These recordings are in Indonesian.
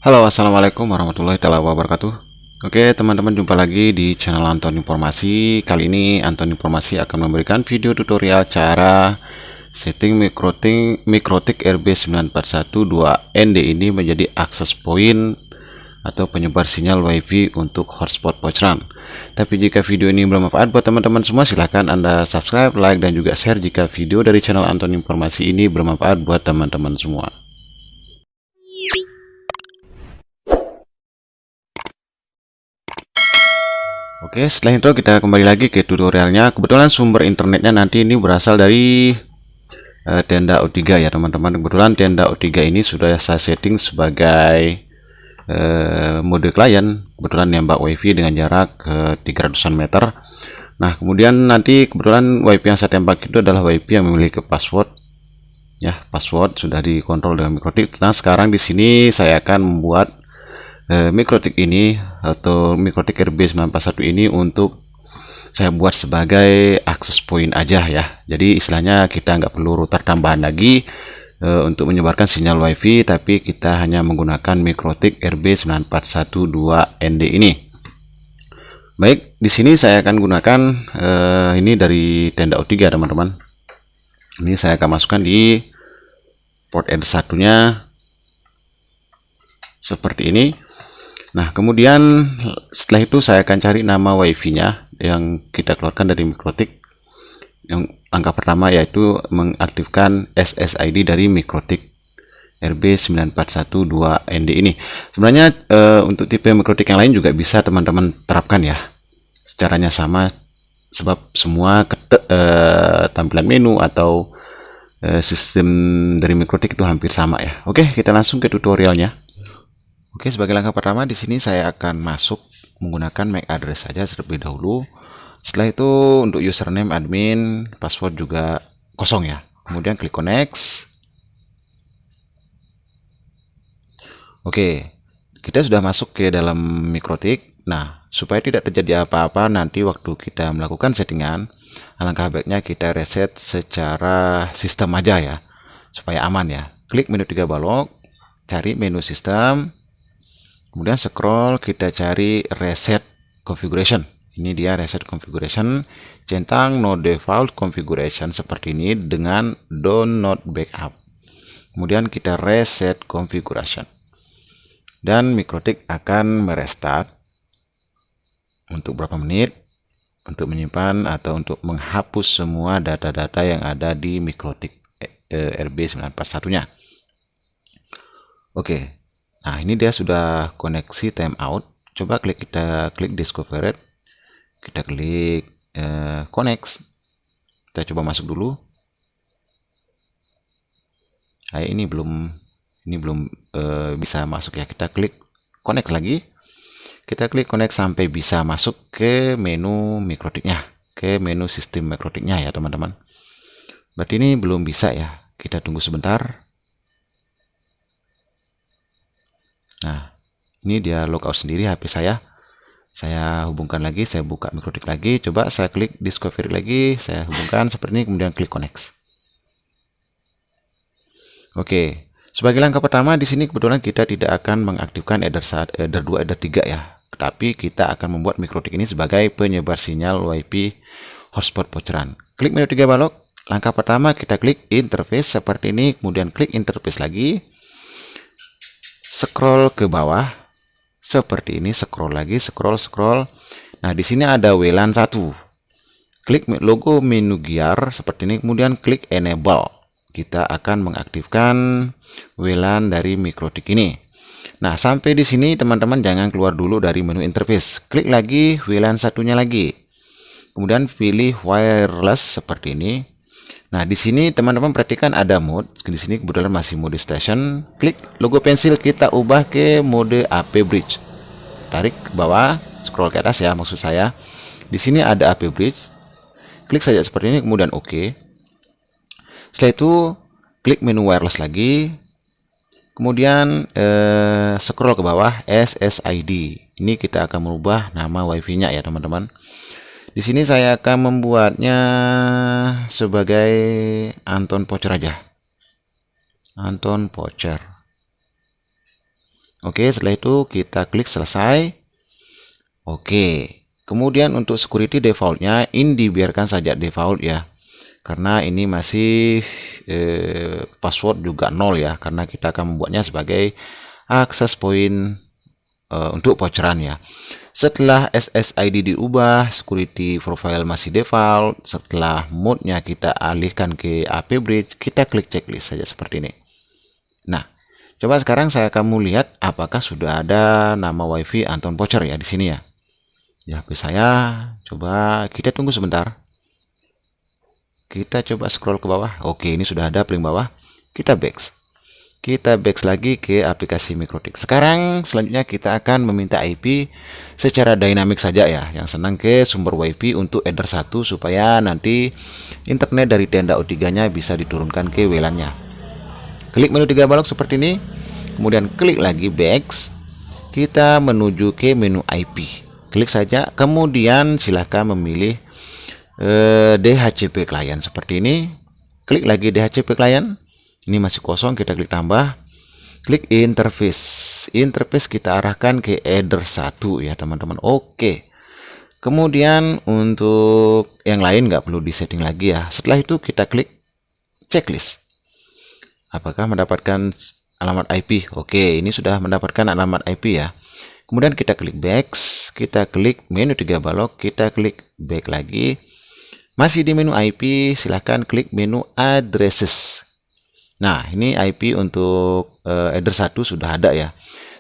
Halo, assalamualaikum warahmatullahi wabarakatuh. Oke, teman-teman, jumpa lagi di channel Anton Informasi. Kali ini Anton Informasi akan memberikan video tutorial cara setting Mikrotik RB9412ND ini menjadi akses point atau penyebar sinyal WiFi untuk hotspot Pochran. Tapi jika video ini bermanfaat buat teman-teman semua, silahkan Anda subscribe, like, dan juga share jika video dari channel Anton Informasi ini bermanfaat buat teman-teman semua. Oke, setelah itu kita kembali lagi ke tutorialnya. Kebetulan sumber internetnya nanti ini berasal dari tenda O3 ya teman-teman. Kebetulan tenda O3 ini sudah saya setting sebagai mode klien. Kebetulan nembak WiFi dengan jarak 300-an meter. Nah, kemudian nanti kebetulan WiFi yang saya tembak itu adalah WiFi yang memiliki password. Ya, password sudah dikontrol dengan Mikrotik. Nah, sekarang di sini saya akan membuat Mikrotik ini atau Mikrotik RB941 ini untuk saya buat sebagai akses point aja ya. Jadi istilahnya kita nggak perlu router tambahan lagi untuk menyebarkan sinyal WiFi, tapi kita hanya menggunakan Mikrotik RB9412ND ini. Baik, di sini saya akan gunakan ini dari tenda O3 teman-teman. Ini saya akan masukkan di port R1 nya seperti ini. Nah, kemudian setelah itu saya akan cari nama WiFi-nya yang kita keluarkan dari Mikrotik. Yang langkah pertama yaitu mengaktifkan SSID dari Mikrotik RB9412ND ini. Sebenarnya untuk tipe Mikrotik yang lain juga bisa teman-teman terapkan ya. Caranya sama, sebab semua tampilan menu atau sistem dari Mikrotik itu hampir sama ya. Oke, kita langsung ke tutorialnya. Oke, sebagai langkah pertama di sini saya akan masuk menggunakan MAC address saja terlebih dahulu. Setelah itu untuk username admin, password juga kosong ya. Kemudian klik connect. Oke, kita sudah masuk ke dalam Mikrotik. Nah, supaya tidak terjadi apa-apa nanti waktu kita melakukan settingan, alangkah baiknya kita reset secara sistem aja ya, supaya aman ya. Klik menu 3 balok, cari menu sistem. Kemudian scroll, kita cari reset configuration. Ini dia reset configuration, centang no default configuration seperti ini dengan do not backup. Kemudian kita reset configuration. Dan Mikrotik akan merestart untuk berapa menit untuk menyimpan atau untuk menghapus semua data-data yang ada di Mikrotik RB941-nya. Oke. Nah, ini dia sudah koneksi timeout. Coba kita klik discovered, kita klik connect. Kita coba masuk dulu. Nah, ini belum bisa masuk ya. Kita klik connect lagi. Kita klik connect sampai bisa masuk ke menu Mikrotiknya, ke menu sistem Mikrotiknya ya teman-teman. Berarti ini belum bisa ya. Kita tunggu sebentar. Nah, ini dia logout sendiri HP saya. Saya hubungkan lagi, saya buka Mikrotik lagi. Coba saya klik discovery lagi, saya hubungkan seperti ini, kemudian klik connect. Oke, sebagai langkah pertama di sini kebetulan kita tidak akan mengaktifkan header 2, header 3 ya. Tetapi kita akan membuat Mikrotik ini sebagai penyebar sinyal WiFi hotspot Pochran. Klik menu 3 balok. Langkah pertama kita klik interface seperti ini, kemudian klik interface lagi. Scroll ke bawah seperti ini, scroll lagi, scroll. Nah, di sini ada WLAN 1. Klik logo menu gear seperti ini, kemudian klik enable. Kita akan mengaktifkan WLAN dari Mikrotik ini. Nah, sampai di sini teman-teman jangan keluar dulu dari menu interface. Klik lagi WLAN satunya lagi. Kemudian pilih wireless seperti ini. Nah, di sini teman-teman perhatikan ada mode. Di sini kebetulan masih mode station. Klik logo pensil, kita ubah ke mode AP bridge. Tarik ke bawah, scroll ke atas ya maksud saya. Di sini ada AP bridge. Klik saja seperti ini, kemudian OK. Setelah itu klik menu wireless lagi. Kemudian scroll ke bawah SSID. Ini kita akan merubah nama WiFi-nya ya teman-teman. Di sini saya akan membuatnya sebagai Anton Pocher aja. Anton Pocher. Oke, setelah itu kita klik selesai. Oke, kemudian untuk security defaultnya ini dibiarkan saja default ya, karena ini masih password juga 0 ya, karena kita akan membuatnya sebagai access point untuk voucheran ya. Setelah SSID diubah, security profile masih default. Setelah mode-nya kita alihkan ke AP Bridge, kita klik checklist saja seperti ini. Nah, coba sekarang saya akan lihat apakah sudah ada nama WiFi Anton voucher ya di sini ya. Di HP saya, coba kita tunggu sebentar. Kita coba scroll ke bawah. Oke, ini sudah ada paling bawah. Kita back. Kita back lagi ke aplikasi Mikrotik. Sekarang selanjutnya kita akan meminta IP secara dinamik saja ya. Yang senang ke sumber WiFi untuk header 1 supaya nanti internet dari tenda O3-nya bisa diturunkan ke WLAN-nya. Klik menu 3 balok seperti ini. Kemudian klik lagi back. Kita menuju ke menu IP. Klik saja, kemudian silahkan memilih DHCP client seperti ini. Klik lagi DHCP client. Ini masih kosong, kita klik tambah. Klik interface. Interface kita arahkan ke header 1 ya teman-teman. Oke. Kemudian untuk yang lain nggak perlu disetting lagi ya. Setelah itu kita klik checklist. Apakah mendapatkan alamat IP? Oke, ini sudah mendapatkan alamat IP ya. Kemudian kita klik back, kita klik menu 3 balok, kita klik back lagi. Masih di menu IP, silahkan klik menu addresses. Nah, ini IP untuk header 1 sudah ada ya.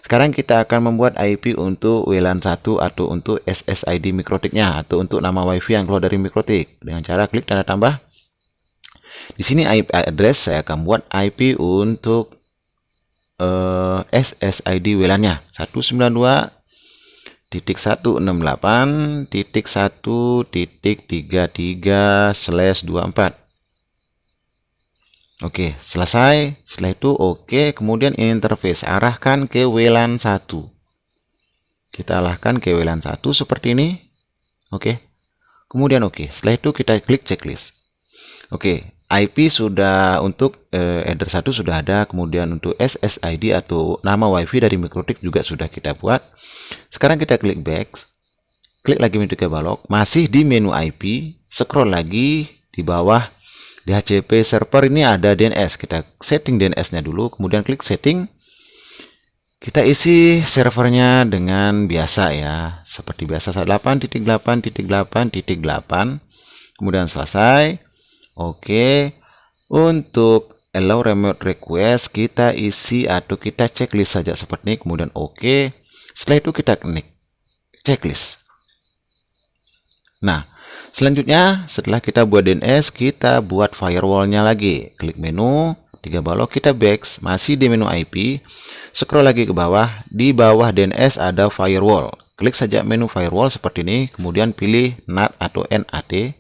Sekarang kita akan membuat IP untuk WLAN 1 atau untuk SSID Mikrotiknya atau untuk nama WiFi yang keluar dari Mikrotik dengan cara klik tanda tambah. Di sini IP address saya akan buat IP untuk SSID WLAN-nya 192.1.1.33/24. Oke, selesai. Setelah itu oke, kemudian interface arahkan ke WLAN 1. Kita arahkan ke WLAN 1 seperti ini. Oke. Kemudian oke. Setelah itu kita klik checklist. Oke, IP sudah untuk header 1 sudah ada, kemudian untuk SSID atau nama WiFi dari Mikrotik juga sudah kita buat. Sekarang kita klik back. Klik lagi menu 3 balok, masih di menu IP, scroll lagi di bawah DHCP server ini ada DNS. Kita setting DNS-nya dulu, kemudian klik setting. Kita isi servernya dengan biasa ya, seperti biasa 8.8.8.8. Kemudian selesai. Oke, untuk allow remote request kita isi atau kita checklist saja seperti ini, kemudian oke. Setelah itu kita klik checklist. Nah, selanjutnya setelah kita buat DNS, kita buat firewallnya lagi. Klik menu 3 balok, kita back, masih di menu IP, scroll lagi ke bawah. Di bawah DNS ada firewall. Klik saja menu firewall seperti ini, kemudian pilih NAT atau NAT.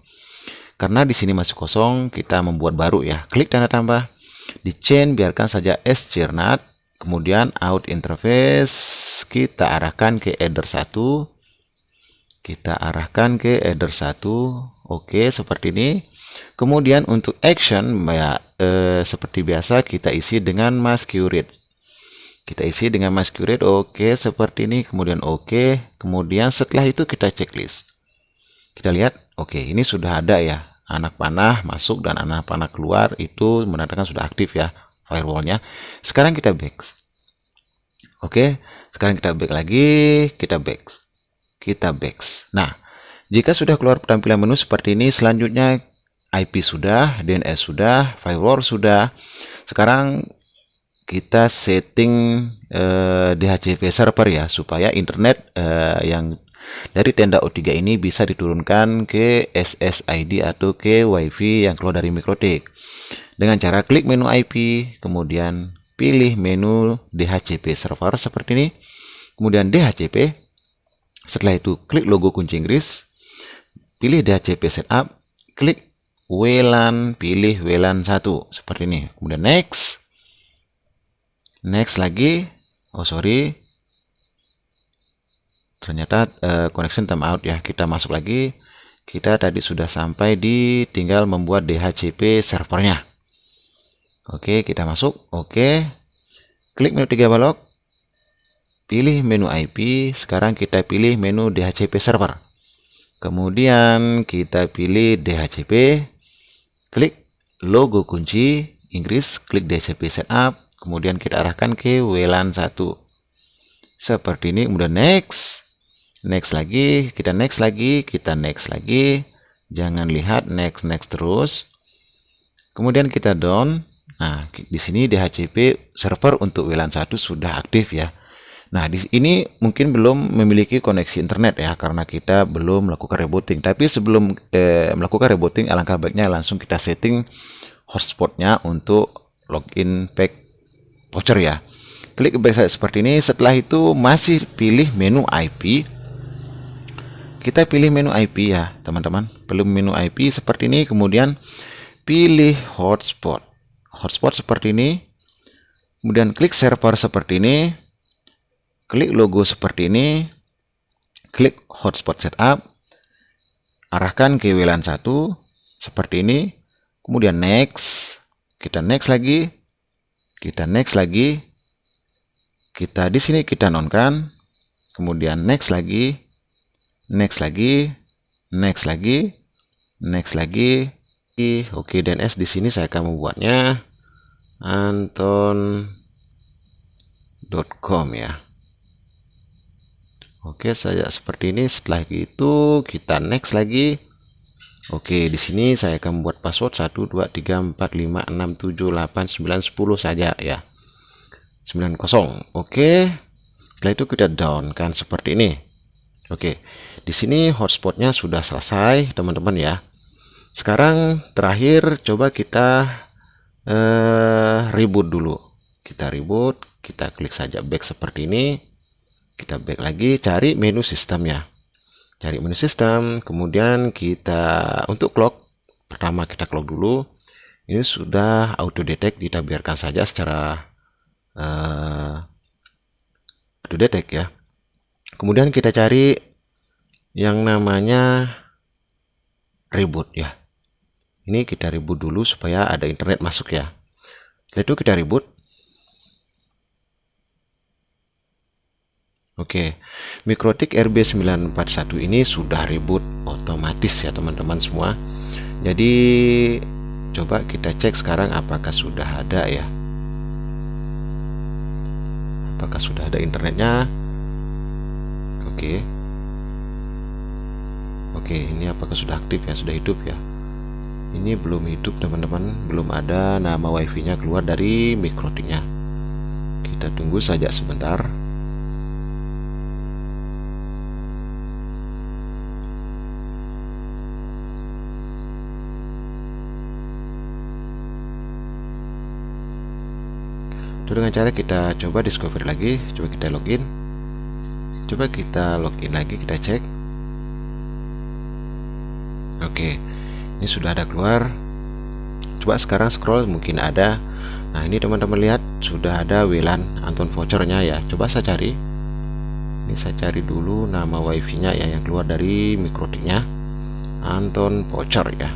Karena di sini masih kosong, kita membuat baru ya. Klik tanda tambah. Di chain biarkan saja SCRNAT. Kemudian out interface kita arahkan ke header 1. Kita arahkan ke header 1. Oke, seperti ini. Kemudian untuk action ya, seperti biasa kita isi dengan masquerade. Kita isi dengan masquerade. Oke, seperti ini. Kemudian oke. Kemudian setelah itu kita checklist. Kita lihat, oke, ini sudah ada ya. Anak panah masuk dan anak panah keluar, itu menandakan sudah aktif ya firewallnya. Sekarang kita back. Oke, sekarang kita back lagi, kita back. Nah, jika sudah keluar tampilan menu seperti ini, selanjutnya IP sudah, DNS sudah, firewall sudah. Sekarang kita setting DHCP server ya, supaya internet yang dari tenda O3 ini bisa diturunkan ke SSID atau ke WiFi yang keluar dari Mikrotik. Dengan cara klik menu IP, kemudian pilih menu DHCP server seperti ini. Kemudian DHCP. Setelah itu klik logo kunci Inggris, pilih DHCP setup, klik WLAN, pilih WLAN 1 seperti ini. Kemudian next. Next lagi. Oh sorry. Ternyata connection timeout ya. Kita masuk lagi. Kita tadi sudah sampai di tinggal membuat DHCP servernya. Oke, kita masuk. Oke. Klik menu 3 balok. pilih menu IP, sekarang kita pilih menu DHCP server. Kemudian kita pilih DHCP, klik logo kunci Inggris, klik DHCP setup, kemudian kita arahkan ke WLAN 1. Seperti ini, kemudian next lagi, kita next lagi, jangan lihat next terus. Kemudian kita down. Nah, di sini DHCP server untuk WLAN 1 sudah aktif ya. Nah, di ini mungkin belum memiliki koneksi internet ya, karena kita belum melakukan rebooting. Tapi sebelum melakukan rebooting, alangkah baiknya langsung kita setting hotspotnya untuk login back voucher ya. Klik back seperti ini. Setelah itu masih pilih menu IP. Kita pilih menu IP ya, teman-teman. Belum menu IP seperti ini. Kemudian pilih hotspot. Hotspot seperti ini. Kemudian klik server seperti ini. Klik logo seperti ini, klik hotspot setup, arahkan ke WLAN 1 seperti ini, kemudian next, kita next lagi, kita di sini kita nonkan, kemudian next lagi, oke, DNS di sini saya akan membuatnya anton.com ya. Oke, saya seperti ini. Setelah itu kita next lagi. Oke, di sini saya akan membuat password 1 2 3 4 5 6 7 8 9 10 saja ya. 90. Oke. Setelah itu kita down kan seperti ini. Oke. Di sini hotspotnya sudah selesai, teman-teman ya. Sekarang terakhir coba kita reboot dulu. Kita reboot, kita klik saja back seperti ini. Kita back lagi, cari menu sistemnya. Cari menu sistem, kemudian kita untuk clock, pertama kita clock dulu. Ini sudah auto detect, kita biarkan saja secara auto detect ya. Kemudian kita cari yang namanya reboot ya. Ini kita reboot dulu supaya ada internet masuk ya. Setelah itu kita reboot. Oke, Mikrotik RB941 ini sudah reboot otomatis ya teman-teman semua. Jadi coba kita cek sekarang apakah sudah ada ya. Apakah sudah ada internetnya? Oke. Oke, ini apakah sudah aktif ya, sudah hidup ya. Ini belum hidup teman-teman, belum ada nama wifi-nya keluar dari Mikrotiknya. Kita tunggu saja sebentar. Dengan cara kita coba discover lagi, coba kita login lagi, kita cek. Oke, ini sudah ada keluar. Coba sekarang scroll, mungkin ada. Nah, ini teman-teman lihat sudah ada WLAN Anton vouchernya ya. Coba saya cari. Ini saya cari dulu nama wifi-nya ya, yang keluar dari Mikrotiknya, Anton voucher ya.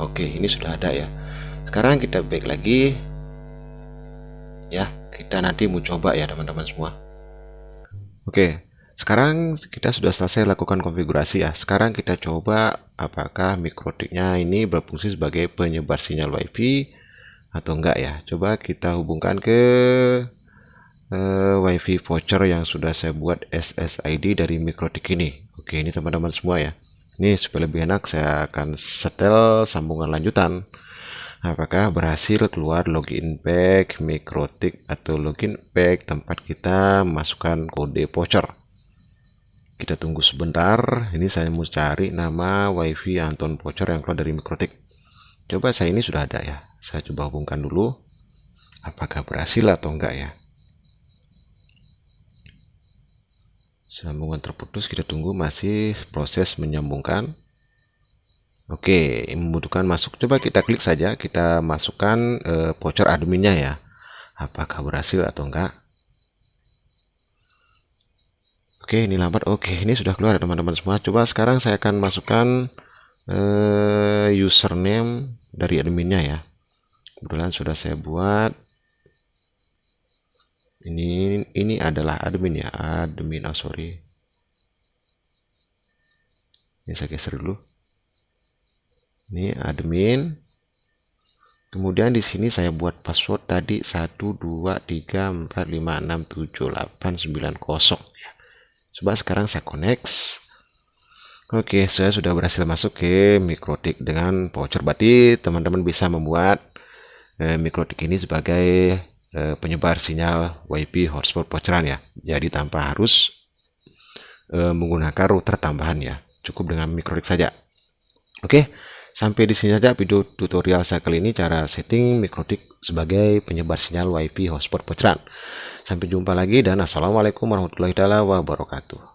Oke, ini sudah ada ya. Sekarang kita back lagi ya, kita nanti mau coba ya teman-teman semua. Oke, sekarang kita sudah selesai lakukan konfigurasi ya. Sekarang kita coba apakah Mikrotiknya ini berfungsi sebagai penyebar sinyal wifi atau enggak ya. Coba kita hubungkan ke wifi voucher yang sudah saya buat SSID dari Mikrotik ini. Oke, ini teman-teman semua ya. Ini supaya lebih enak, saya akan setel sambungan lanjutan. Apakah berhasil keluar login back Mikrotik atau login back tempat kita masukkan kode voucher. Kita tunggu sebentar. Ini saya mau cari nama wifi Anton voucher yang keluar dari Mikrotik. Coba saya ini sudah ada ya. Saya coba hubungkan dulu. Apakah berhasil atau enggak ya. Sambungan terputus, kita tunggu, masih proses menyambungkan. Oke, membutuhkan masuk. Coba kita klik saja, kita masukkan voucher adminnya ya. Apakah berhasil atau enggak? Oke, ini lambat. Oke, ini sudah keluar teman-teman semua. Coba sekarang saya akan masukkan username dari adminnya ya. Kebetulan sudah saya buat. Ini adalah admin ya, admin. Oh sorry, ini saya geser dulu. Ini admin. Kemudian di sini saya buat password tadi 12345678990 ya. Coba sekarang saya connect. Oke, saya sudah berhasil masuk ke Mikrotik dengan voucher. Berarti teman-teman bisa membuat Mikrotik ini sebagai penyebar sinyal WiFi hotspot voucheran ya. Jadi tanpa harus menggunakan router tambahan ya. Cukup dengan Mikrotik saja. Oke. Sampai di sini saja video tutorial saya kali ini, cara setting Mikrotik sebagai penyebar sinyal WiFi hotspot voucheran. Sampai jumpa lagi dan assalamualaikum warahmatullahi wabarakatuh.